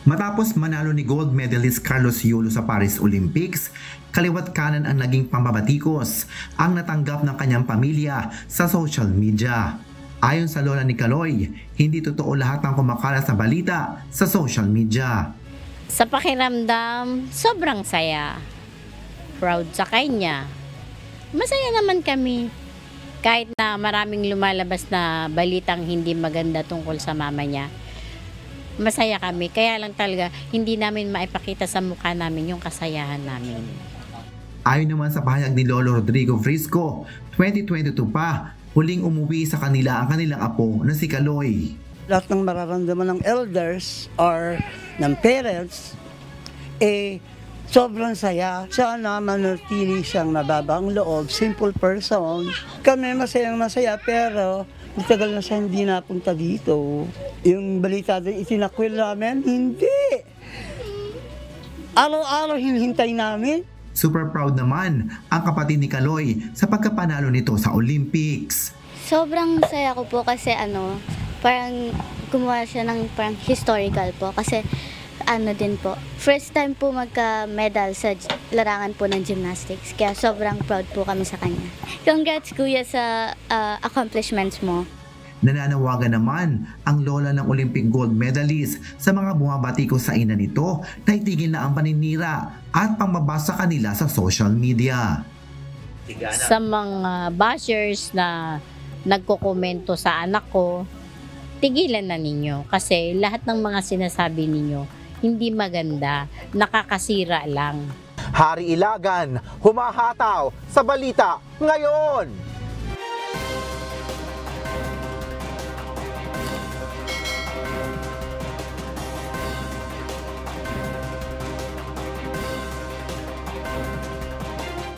Matapos manalo ni gold medalist Carlos Yulo sa Paris Olympics, kaliwat kanan ang naging pambabatikos ang natanggap ng kanyang pamilya sa social media. Ayon sa lola ni Kaloy, hindi totoo lahat ng kumakalat sa balita sa social media. Sa pakiramdam, sobrang saya. Proud sa kanya. Masaya naman kami. Kahit na maraming lumalabas na balitang hindi maganda tungkol sa mama niya, masaya kami. Kaya lang talaga, hindi namin maipakita sa mukha namin yung kasayahan namin. Ayon naman sa pahayag ni Lolo Rodrigo Frisco, 2022 pa, huling umuwi sa kanila ang kanilang apo na si Kaloy. Lahat ng mararamdaman ng elders or ng parents, sobrang saya. Sana manatili siyang mababang loob, simple person. Kami masayang masaya pero matagal na siya hindi napunta dito. Yung balita din itinakwil namin, hindi. Araw-araw hinihintay namin. Super proud naman ang kapatid ni Kaloy sa pagkapanalo nito sa Olympics. Sobrang saya ko po kasi parang gumawa siya ng parang historical po kasi din po, first time po magka-medal sa larangan po ng gymnastics. Kaya sobrang proud po kami sa kanya. Congrats kuya sa accomplishments mo. Nananawagan naman ang lola ng Olympic gold medalist sa mga bumabatikos sa ina nito na itigil na ang paninira at pambabasa kanila sa social media. Sa mga bashers na nagkokomento sa anak ko, tigilan na ninyo kasi lahat ng mga sinasabi ninyo hindi maganda, nakakasira lang. Hari Ilagan, humahataw sa balita ngayon.